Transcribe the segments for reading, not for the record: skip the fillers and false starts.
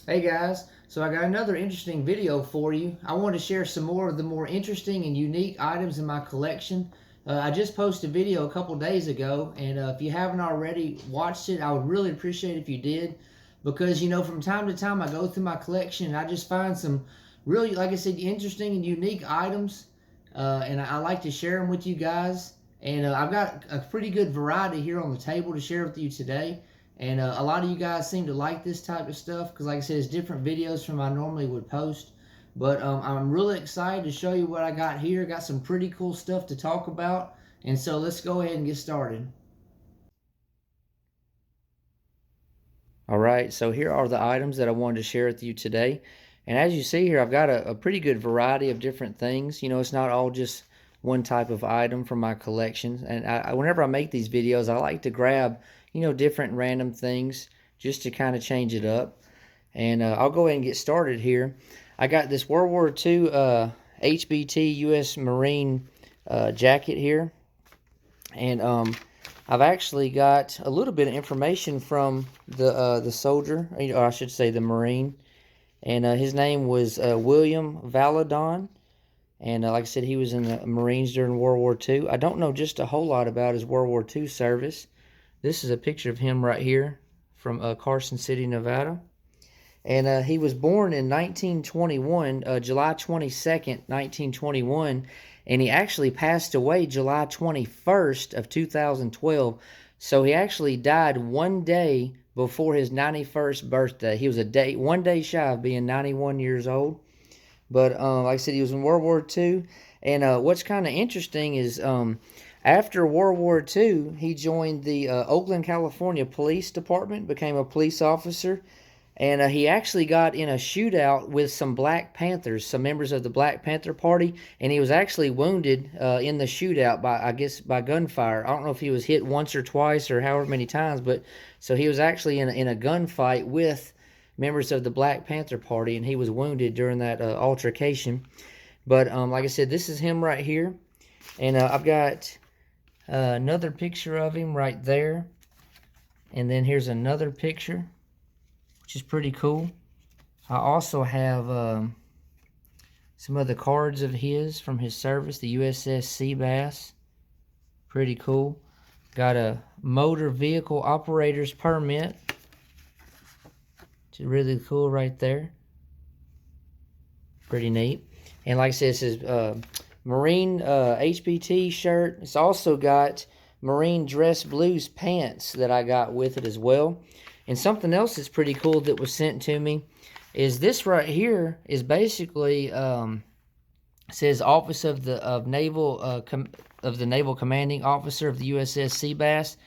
Hey guys, so I got another interesting video for you. I want to share some more of the more interesting and unique items in my collection. I just posted a video a couple days ago, and if you haven't already watched it, I would really appreciate if you did, because from time to time I go through my collection and I just find some really, like I said, interesting and unique items, and I like to share them with you guys. And I've got a pretty good variety here on the table to share with you today. And a lot of you guys seem to like this type of stuff because, like I said, it's different videos from I normally would post. But I'm really excited to show you what I got here. Got some pretty cool stuff to talk about. And so let's go ahead and get started. All right, so here are the items that I wanted to share with you today. And as you see here, I've got a pretty good variety of different things. It's not all just one type of item from my collection. And whenever I make these videos, I like to grab, different random things just to kind of change it up. And I'll go ahead and get started here. I got this World War II HBT U.S. Marine jacket here. And I've actually got a little bit of information from the soldier, or I should say the Marine. And his name was William Valadon. And like I said, he was in the Marines during World War II. I don't know just a whole lot about his World War II service. This is a picture of him right here from Carson City, Nevada. And he was born in 1921, July 22nd, 1921. And he actually passed away July 21st of 2012. So he actually died one day before his 91st birthday. He was one day shy of being 91 years old. But like I said, he was in World War II. And what's kind of interesting is after World War II, he joined the Oakland, California Police Department, became a police officer. And he actually got in a shootout with some Black Panthers, some members of the Black Panther Party, and he was actually wounded in the shootout by gunfire. I don't know if he was hit once or twice or however many times, but so he was actually in a gunfight with members of the Black Panther Party, and he was wounded during that altercation. But like I said, this is him right here, and I've got another picture of him right there, and then here's another picture, which is pretty cool. I also have some other cards of his from his service, the USS Seabass. Pretty cool. Got a motor vehicle operator's permit, which is really cool right there. Pretty neat. And like I said, this is Marine HBT shirt. It's also got Marine dress blues pants that I got with it as well. And something else that's pretty cool that was sent to me is this right here is basically says Office of the Naval Commanding Officer of the USS Seabass,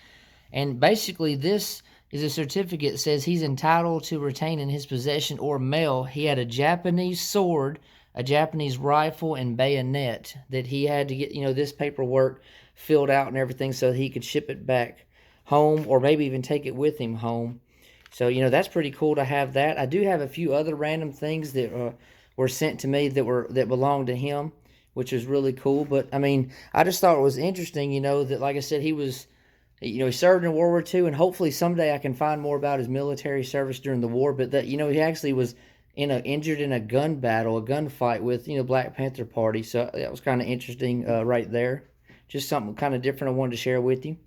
and basically this is a certificate that says he's entitled to retain in his possession or mail. He had a Japanese sword, a Japanese rifle, and bayonet that he had to get this paperwork filled out and everything so he could ship it back home, or maybe even take it with him home. So that's pretty cool to have that. I do have a few other random things that were sent to me that belonged to him, which was really cool. But I mean, I just thought it was interesting, that like I said, he served in World War II, and hopefully someday I can find more about his military service during the war. But that he actually was injured in a gun battle, a gunfight with Black Panther Party. So that was kind of interesting right there. Just something kind of different I wanted to share with you.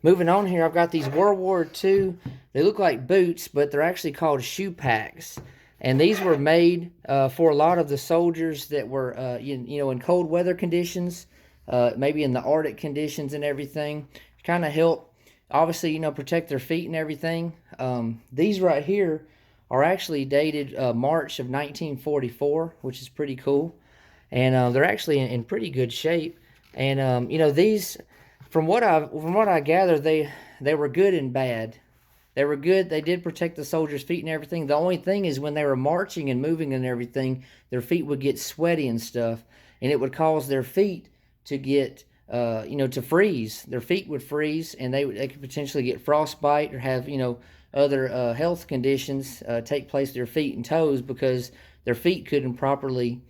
Moving on here, I've got these World War II. They look like boots, but they're actually called shoe packs. And these were made for a lot of the soldiers that were, in cold weather conditions, maybe in the Arctic conditions and everything. Kind of help, obviously, protect their feet and everything. These right here are actually dated March of 1944, which is pretty cool. And they're actually in pretty good shape. And, these... From what I gather, they were good and bad. They were good. They did protect the soldiers' feet and everything. The only thing is when they were marching and moving and everything, their feet would get sweaty and stuff, and it would cause their feet to get, to freeze. Their feet would freeze, and they could potentially get frostbite or have, other health conditions take place with their feet and toes because their feet couldn't properly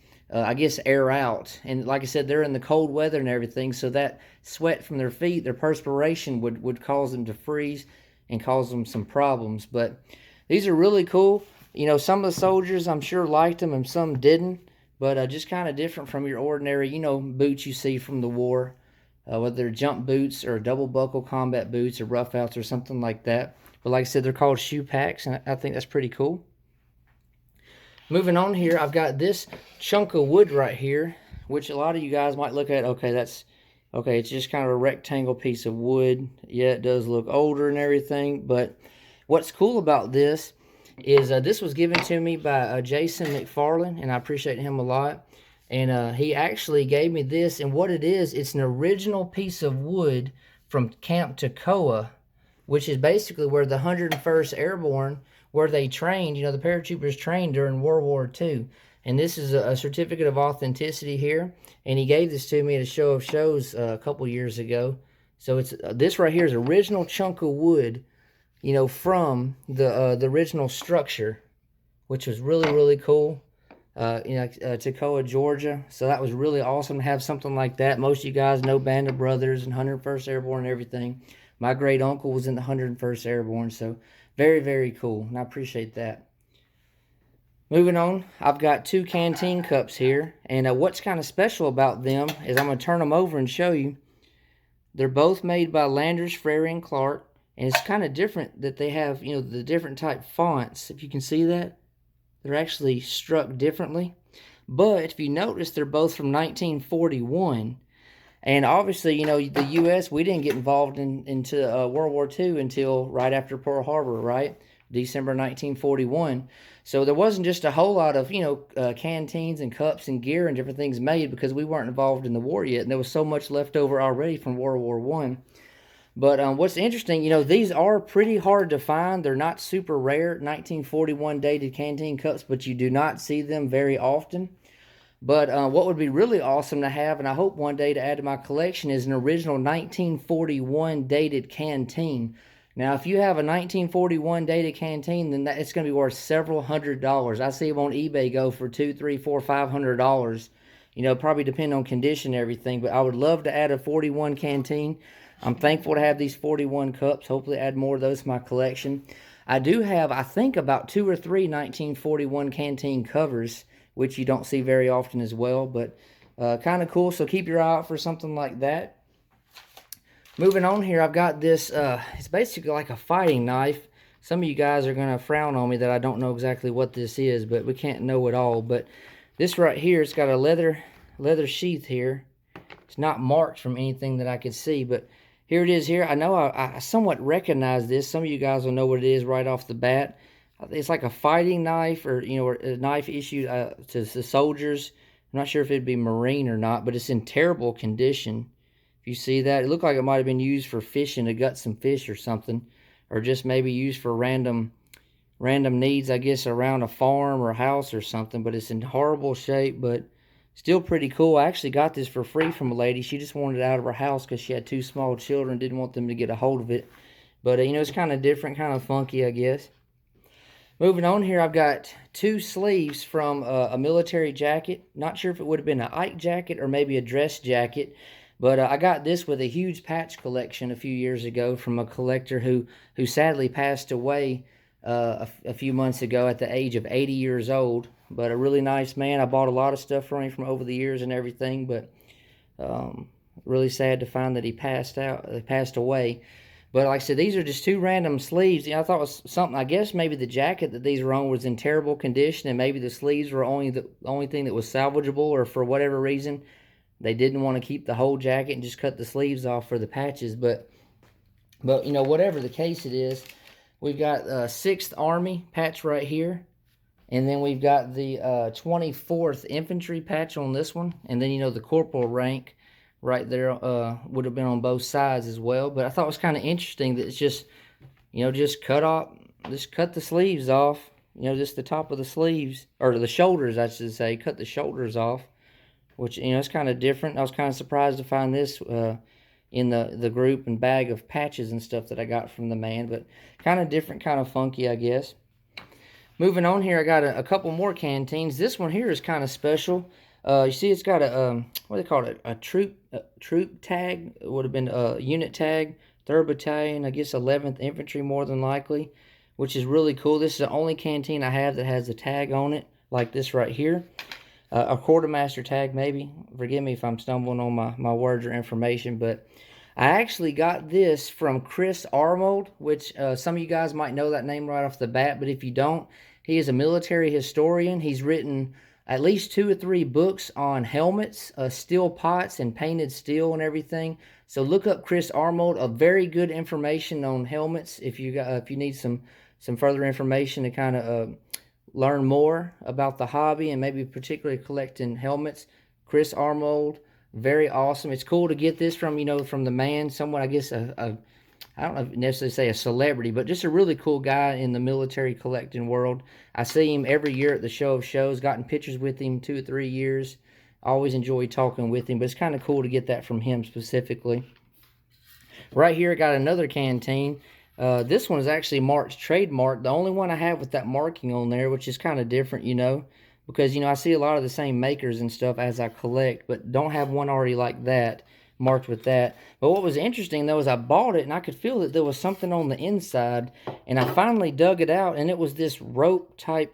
air out. And like I said, they're in the cold weather and everything, so that sweat from their feet, their perspiration would cause them to freeze and cause them some problems. But these are really cool. You know, some of the soldiers I'm sure liked them and some didn't, but just kind of different from your ordinary, you know, boots you see from the war, whether they're jump boots or double buckle combat boots or rough outs or something like that. But like I said, they're called shoe packs, and I think that's pretty cool. Moving on here, I've got this chunk of wood right here, which a lot of you guys might look at, okay, it's just kind of a rectangle piece of wood. Yeah, it does look older and everything, but what's cool about this is this was given to me by Jason McFarland, and I appreciate him a lot. And he actually gave me this, and what it is, it's an original piece of wood from Camp Toccoa, which is basically where the 101st Airborne, where they trained, you know, the paratroopers trained during World War II. And this is a certificate of authenticity here. And he gave this to me at a show of shows a couple years ago. So it's this right here is original chunk of wood, you know, from the original structure, which was really, really cool. Toccoa, Georgia. So that was really awesome to have something like that. Most of you guys know Band of Brothers and 101st Airborne and everything. My great uncle was in the 101st Airborne, so very, very cool, and I appreciate that. Moving on, I've got two canteen cups here, and what's kind of special about them is I'm going to turn them over and show you. They're both made by Landers, Frere & Clark, and it's kind of different that they have, you know, the different type fonts. If you can see that, they're actually struck differently. But if you notice, they're both from 1941. And obviously, you know, the U.S., we didn't get involved into World War II until right after Pearl Harbor, right? December 1941. So there wasn't just a whole lot of, you know, canteens and cups and gear and different things made because we weren't involved in the war yet. And there was so much left over already from World War I. But what's interesting, you know, these are pretty hard to find. They're not super rare, 1941 dated canteen cups, but you do not see them very often. But what would be really awesome to have, and I hope one day to add to my collection, is an original 1941 dated canteen. Now, if you have a 1941 dated canteen, then it's going to be worth several $100s. I see them on eBay go for $200, $300, $400, $500. You know, probably depend on condition and everything. But I would love to add a 41 canteen. I'm thankful to have these 41 cups. Hopefully add more of those to my collection. I do have, I think, about 2 or 3 1941 canteen covers, which you don't see very often as well, but kind of cool. So keep your eye out for something like that. Moving on here, I've got this, it's basically like a fighting knife. Some of you guys are going to frown on me that I don't know exactly what this is, but we can't know it all. But this right here, it's got a leather sheath here. It's not marked from anything that I could see, but here it is here. I know I somewhat recognize this. Some of you guys will know what it is right off the bat. It's like a fighting knife, or, you know, a knife issued to the soldiers. I'm not sure if it'd be Marine or not, but it's in terrible condition. If you see that, it looked like it might have been used for fishing to gut some fish or something, or just maybe used for random needs, I guess, around a farm or a house or something. But it's in horrible shape, but still pretty cool. I actually got this for free from a lady. She just wanted it out of her house because she had 2 small children, didn't want them to get a hold of it. But, you know, it's kind of different, kind of funky, I guess. Moving on here, I've got 2 sleeves from a military jacket. Not sure if it would have been an Ike jacket or maybe a dress jacket. But I got this with a huge patch collection a few years ago from a collector who sadly passed away a few months ago at the age of 80 years old. But a really nice man. I bought a lot of stuff from him from over the years and everything. But really sad to find that he passed away. But like I said, these are just 2 random sleeves. You know, I thought it was something, I guess maybe the jacket that these were on was in terrible condition, and maybe the sleeves were the only thing that was salvageable, or for whatever reason, they didn't want to keep the whole jacket and just cut the sleeves off for the patches. But you know, whatever the case it is, we've got 6th Army patch right here. And then we've got the 24th Infantry patch on this one. And then, you know, the corporal rank right there would have been on both sides as well. But I thought it was kind of interesting that it's just, you know, just cut the sleeves off, you know, just the top of the sleeves, or the shoulders, I should say, cut the shoulders off, which, you know, it's kind of different. I was kind of surprised to find this in the group and bag of patches and stuff that I got from the man, but kind of different, kind of funky, I guess. Moving on here, I got a couple more canteens. This one here is kind of special. You see, it's got a what do they call it? A troop tag. It would have been a unit tag. 3rd Battalion, I guess 11th Infantry more than likely. which is really cool. This is the only canteen I have that has a tag on it, like this right here. A quartermaster tag, maybe. Forgive me if I'm stumbling on my words or information, but I actually got this from Chris Armold, which some of you guys might know that name right off the bat, but if you don't, he is a military historian. He's written at least 2 or 3 books on helmets, steel pots, and painted steel and everything. So look up Chris Armold. A very good information on helmets if you need some further information to kind of learn more about the hobby and maybe particularly collecting helmets. Chris Armold, very awesome. It's cool to get this from, from the man, someone, I guess, I don't know if necessarily say a celebrity, but just a really cool guy in the military collecting world. I see him every year at the show of shows, gotten pictures with him 2 or 3 years. Always enjoy talking with him, but it's kind of cool to get that from him specifically. Right here, I got another canteen. This one is actually Mark's trademark. The only one I have with that marking on there, which is kind of different, because, I see a lot of the same makers and stuff as I collect, but don't have one already like that, marked with that. But what was interesting, though, is I bought it, and I could feel that there was something on the inside, and I finally dug it out, and it was this rope-type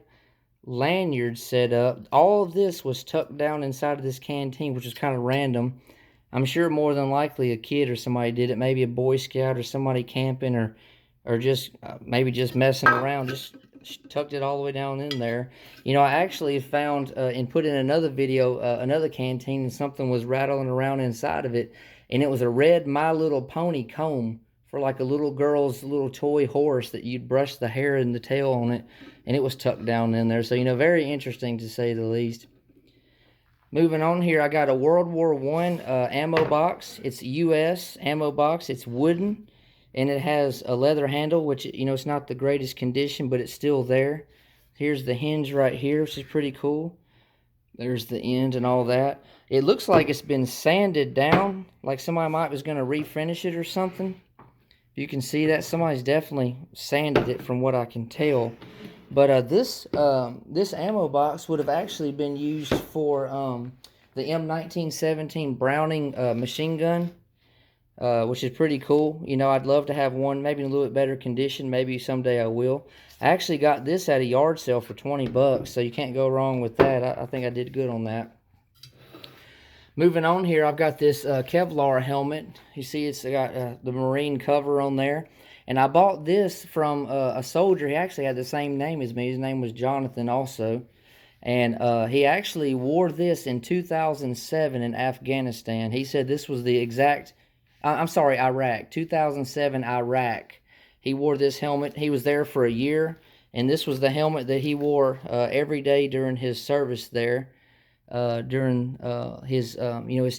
lanyard set up. All of this was tucked down inside of this canteen, which is kind of random. I'm sure more than likely a kid or somebody did it, maybe a Boy Scout or somebody camping or just maybe just messing around, just tucked it all the way down in there. I actually found and put in another video, another canteen, and something was rattling around inside of it, and it was a red My Little Pony comb for like a little girl's little toy horse that you'd brush the hair and the tail on it, and it was tucked down in there. So, very interesting to say the least. Moving on here, I got a World War I ammo box. It's U.S. ammo box. It's wooden, and it has a leather handle, which, it's not the greatest condition, but it's still there. Here's the hinge right here, which is pretty cool. There's the end and all that. It looks like it's been sanded down, like somebody was going to refinish it or something. You can see that somebody's definitely sanded it from what I can tell. But this ammo box would have actually been used for the M1917 Browning machine gun, which is pretty cool. I'd love to have one, maybe in a little bit better condition. Maybe someday I will. I actually got this at a yard sale for 20 bucks, so you can't go wrong with that. I think I did good on that. Moving on here, I've got this Kevlar helmet. You see it's got the Marine cover on there. And I bought this from a soldier. He actually had the same name as me. His name was Jonathan also. And he actually wore this in 2007 in Afghanistan. He said this was the exact... I'm sorry, Iraq. 2007 Iraq. He wore this helmet. He was there for a year. And this was the helmet that he wore every day during his service there. During his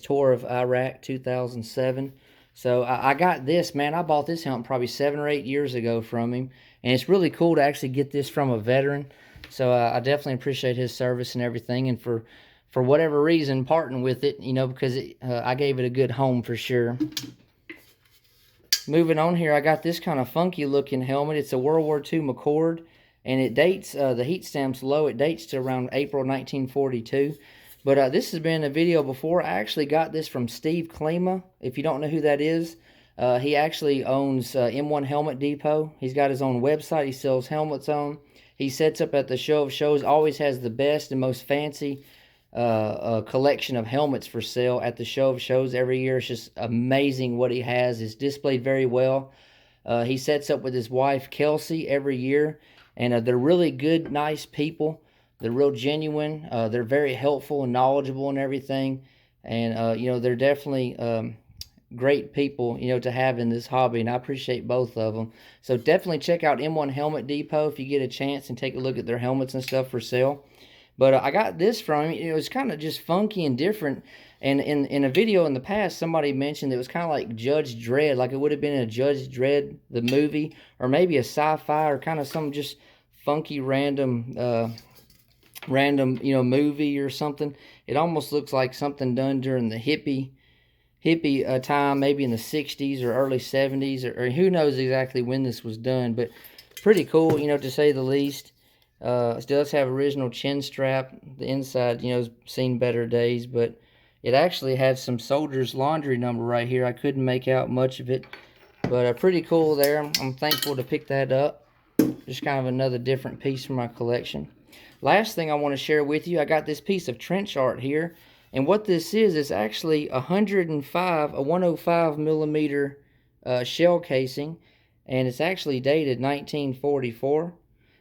tour of Iraq 2007. So I got this, man. I bought this helmet probably 7 or 8 years ago from him, and it's really cool to actually get this from a veteran. So I definitely appreciate his service and everything, and for whatever reason, parting with it, because I gave it a good home for sure. Moving on here, I got this kind of funky looking helmet. It's a World War II McCord, and it dates, the heat stamp's low. It dates to around April 1942. But this has been a video before. I actually got this from Steve Klima. If you don't know who that is, he actually owns M1 Helmet Depot. He's got his own website he sells helmets on. He sets up at the show of shows, always has the best and most fancy collection of helmets for sale at the show of shows every year. It's just amazing what he has. It's displayed very well. He sets up with his wife, Kelsey, every year. And they're really good, nice people. They're real genuine. They're very helpful and knowledgeable and everything. And, they're definitely great people, to have in this hobby. And I appreciate both of them. So definitely check out M1 Helmet Depot if you get a chance and take a look at their helmets and stuff for sale. But I got this from him. It was kind of just funky and different. And in a video in the past, somebody mentioned it was kind of like Judge Dredd. Like it would have been a Judge Dredd, the movie. Or maybe a sci-fi or kind of some just funky random movie or something. It almost looks like something done during the hippie time, maybe in the 60s or early 70s, or who knows exactly when this was done, but pretty cool, to say the least. It does have original chin strap. The inside, has seen better days, but it actually had some soldier's laundry number right here. I couldn't make out much of it, but pretty cool there. I'm thankful to pick that up. Just kind of another different piece from my collection. Last thing I want to share with you, I got this piece of trench art here. And what this is actually a 105 millimeter shell casing. And it's actually dated 1944.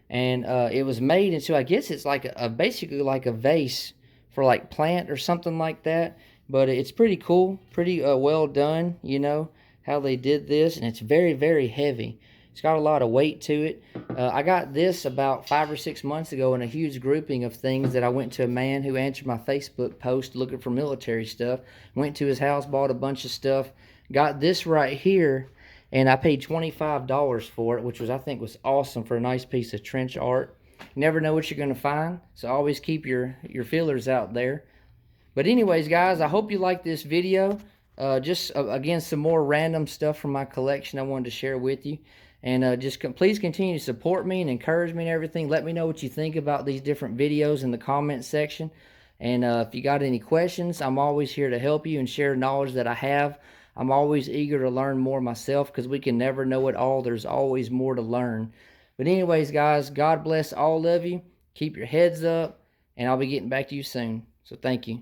And it was made into, I guess it's like basically like a vase for like plant or something like that. But it's pretty cool, pretty well done, you know, how they did this. And it's very, very heavy. It's got a lot of weight to it. I got this about 5 or 6 months ago in a huge grouping of things that I went to a man who answered my Facebook post looking for military stuff. Went to his house, bought a bunch of stuff. Got this right here, and I paid $25 for it, which was, I think, was awesome for a nice piece of trench art. You never know what you're going to find, so always keep your feelers out there. But anyways, guys, I hope you like this video. Again, some more random stuff from my collection I wanted to share with you. And please continue to support me and encourage me and everything. Let me know what you think about these different videos in the comment section. And if you got any questions, I'm always here to help you and share knowledge that I have. I'm always eager to learn more myself because we can never know it all. There's always more to learn. But anyways, guys, God bless all of you. Keep your heads up, and I'll be getting back to you soon. So thank you.